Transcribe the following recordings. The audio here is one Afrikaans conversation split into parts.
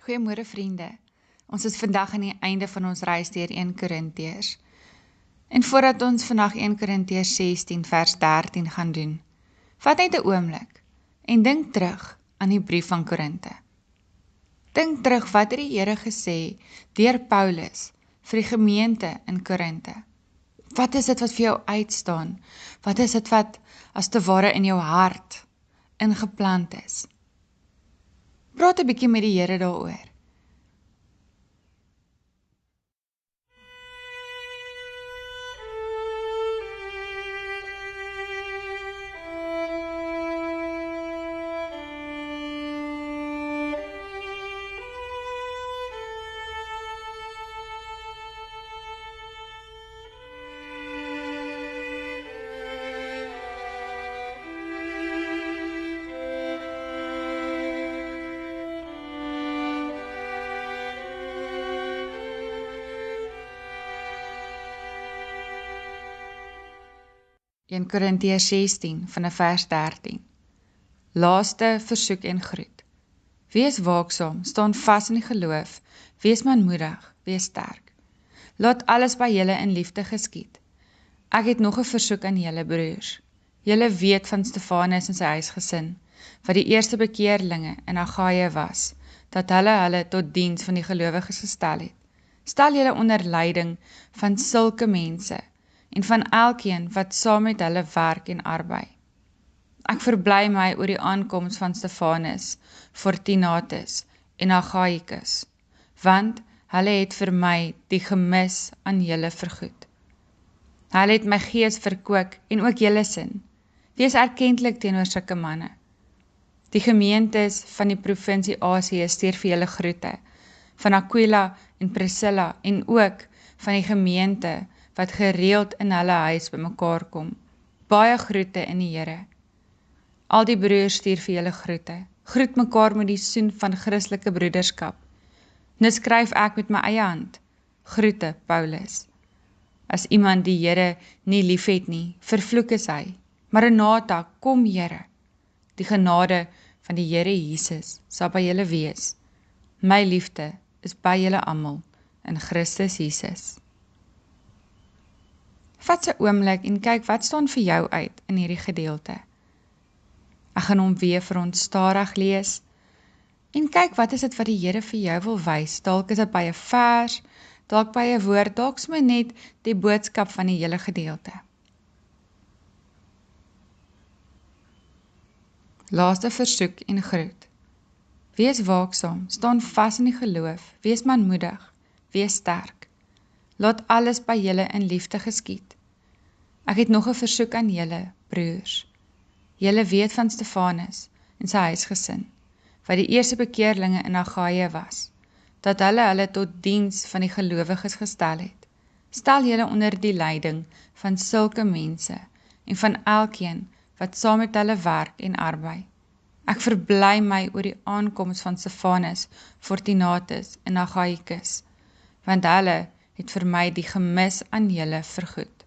Goeiemôre vriende. Ons is vandag aan die einde van ons reis deur 1 Korintiërs. En voordat ons vandag 1 Korintiërs 16 vers 13 gaan doen, vat net 'n oomblik en dink terug aan die brief van Korinte. Dink terug wat het die Here gesê deur Paulus vir die gemeente in Korinte. Wat is dit wat vir jou uitstaan? Wat is dit wat as te ware in jou hart ingeplant is? Praat 'n bietjie met die Here daaroor. In Korintiërs 16 vanaf vers 13. Laaste versoek en groet. Wees waaksaam, staan vas in die geloof, wees manmoedig, wees sterk. Laat alles by julle in liefde geskied. Ek het nog 'n versoek aan julle broers. Julle weet van Stefanus en sy huisgesin, wat die eerste bekeerlinge in Agaia was, dat hulle tot diens van die gelowiges gestel het. Stel julle onder leiding van sulke mense, en van elkeen wat saam met hulle werk en arbei. Ek verbly my oor die aankoms van Stefanus, Fortunatus en Agaikus, want hulle het vir my die gemis aan julle vergoed. Hulle het my gees verkoop en ook julle sin. Wees erkentlik teenoor sulke manne. Die gemeentes van die provinsie Asië stuur vir julle groete, van Aquila en Priscilla en ook van die gemeente wat gereeld in hulle huis bymekaar kom. Baie groete in die Here. Al die broers stuur vir julle groete. Groet mekaar met die soen van Christelike broederskap. Nou skryf ek met my eie hand. Groete, Paulus. As iemand die Here nie liefhet nie, vervloek is hy. Maranatha, kom Here. Die genade van die Here Jesus sal by julle wees. My liefde is by julle almal in Christus Jesus. Vat 'n oomblik en kyk wat staan vir jou uit in hierdie gedeelte. Ek gaan hom weer vir ons stadig lees en kyk wat is dit wat die Here vir jou wil wys. Dalk is dit by 'n vers, dalk by 'n woord, dalk sommer net die boodskap van die hele gedeelte. Laaste versoek en groet. Wees waaksaam, staan vas in die geloof, wees manmoedig, wees sterk. Laat alles by julle in liefde geskied. Ek het nog 'n versoek aan julle, broers. Julle weet van Stefanus en sy huisgesin, wat die eerste bekeerlinge in Agaia was, dat hulle tot diens van die gelowiges gestel het. Stel julle onder die leiding van sulke mense en van elkeen wat saam met hulle werk en arbei. Ek verbly my oor die aankoms van Stefanus, Fortunatus en Agaikus, want hulle het vir my die gemis aan julle vergoed.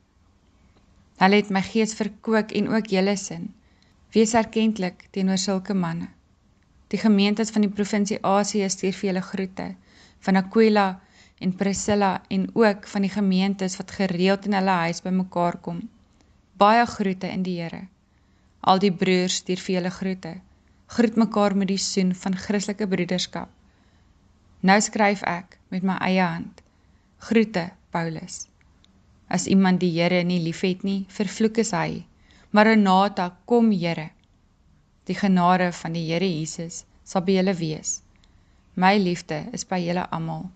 Hulle het my gees verkoop en ook julle sin. Wees erkentlik teenoor sulke manne. Die gemeentes van die provinsie Asië stuur vir julle groete, van Aquila en Priscilla en ook van die gemeentes wat gereeld in hulle huis bymekaar kom. Baie groete in die Here. Al die broers stuur vir julle groete. Groet mekaar met die soen van Christelike broederskap. Nou skryf ek met my eie hand. Groete, Paulus. As iemand die Here nie liefhet nie, vervloek is hy. Maranatha, kom Here. Die genade van die Here Jesus sal by julle wees. My liefde is by julle almal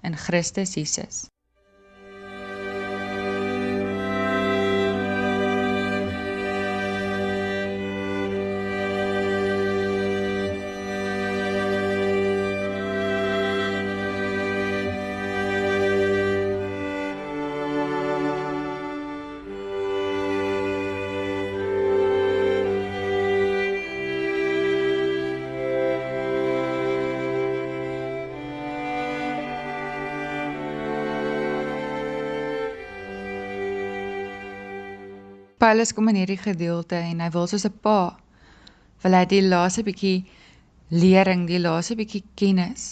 in Christus Jesus. Paulus kom in hierdie gedeelte en hy wil soos 'n pa, wil hy die laaste bietjie lering, die laaste bietjie kennis,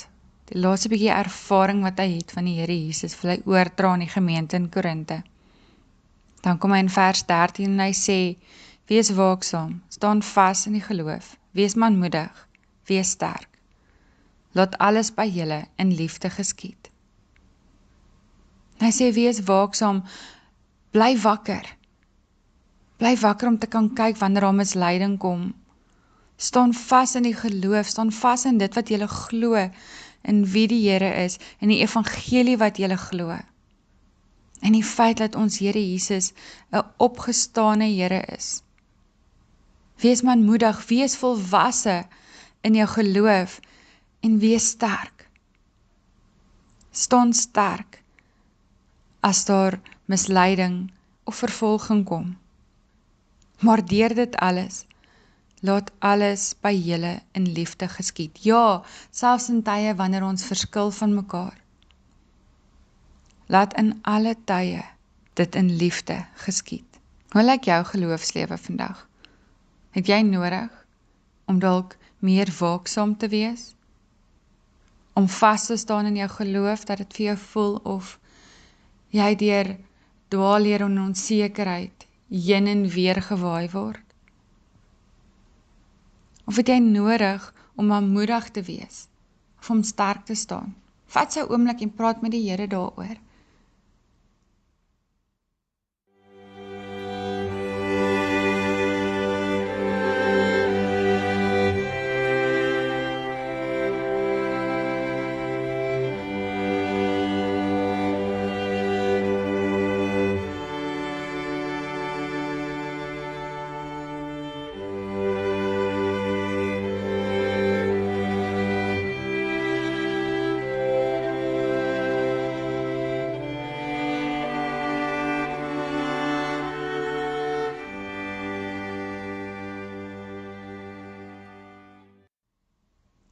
Die laaste bietjie ervaring wat hy het van die Here Jesus, wil hy oordra aan die gemeente in Korinte. Dan kom hy in vers 13 en hy sê, wees waaksaam, staan vas in die geloof, wees manmoedig, wees sterk. Laat alles by julle in liefde geskied. Hy sê, wees waaksaam, bly wakker. Bly wakker om te kan kyk wanneer daar misleiding kom. Staan vas in die geloof, staan vas in dit wat julle glo, in wie die Here is, in die evangelie wat julle glo. En die feit dat ons Here Jesus 'n opgestane Here is. Wees manmoedig, wees volwasse in jou geloof en wees sterk. Staan sterk as daar misleiding of vervolging kom. Maar deur dit alles, laat alles by julle in liefde geskied. Ja, selfs in tye wanneer ons verskil van mekaar. Laat in alle tye dit in liefde geskied. Hoe lyk jou geloofslewe vandag? Het jy nodig om dalk meer waaksaam te wees? Om vas te staan in jou geloof, dat dit vir jou voel of jy deur dwaalleer en onsekerheid heen en weer gewaai word? Of het jy nodig om manmoedig te wees, of om sterk te staan? Vat so 'n oomblik en praat met die Here daaroor.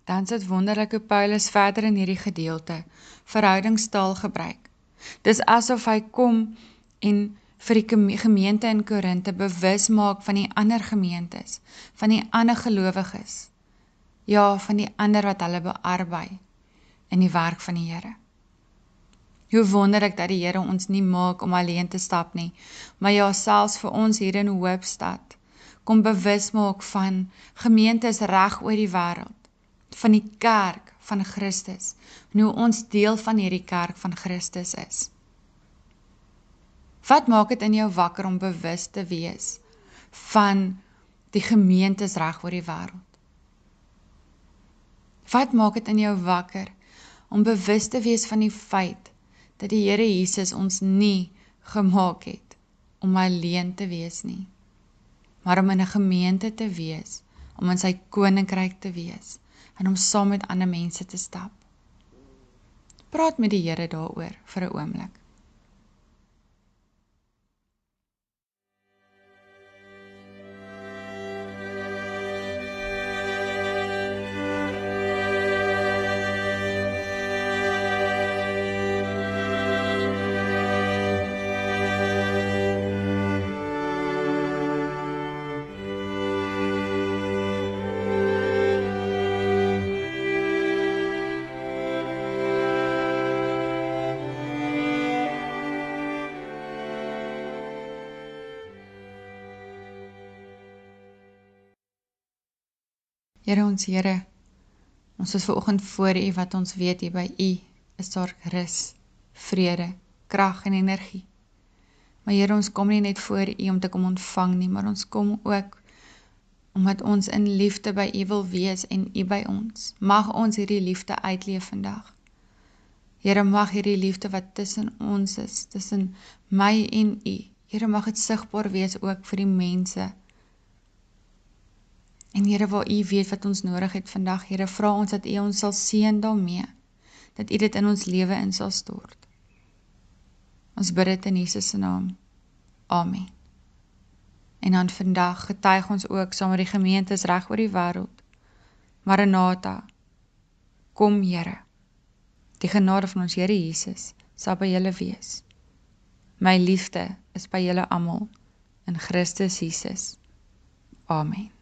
Dan sit wonderlik hoe Paulus verder in hierdie gedeelte verhoudingstaal gebruik. Dis asof hy kom en vir die gemeente in Korinte bewus maak van die ander gemeentes, van die ander gelowiges, ja, van die ander wat hulle bearbei in die werk van die Here. Hoe wonderlik dat die Here ons nie maak om alleen te stap nie, maar ja, selfs vir ons hier in Hoopstad, kom bewus maak van gemeentes reg oor die wêreld, van die kerk van Christus, en hoe ons deel van hierdie kerk van Christus is. Wat maak dit in jou wakker om bewus te wees van die gemeentes reg oor die wêreld? Wat maak dit in jou wakker om bewus te wees van die feit dat die Here Jesus ons nie gemaak het om alleen te wees nie, maar om in 'n gemeente te wees, om in sy koninkryk te wees, en om saam met ander mense te stap. Praat met die Here daaroor vir 'n oomblik. Here ons Here, ons is vanoggend voor U wat ons weet hier by U is daar rus, vrede, krag en energie. Maar Here, ons kom nie net voor U om te kom ontvang nie, maar ons kom ook omdat ons in liefde by U wil wees en U by ons. Mag ons hierdie liefde uitleef vandag. Here, mag hierdie liefde wat tussen ons is, tussen my en U, Here, mag dit sigbaar wees ook vir die mense. En Here, waar U weet wat ons nodig het vandag, Here, vra ons dat U ons sal seën daarmee, dat U dit in ons lewe in sal stort. Ons bid dit in Jesus se naam. Amen. En dan vandag getuig ons ook saam met die gemeentes reg oor die wêreld. Maranatha, kom Here. Die genade van ons Here Jesus sal by julle wees. My liefde is by julle almal in Christus Jesus. Amen.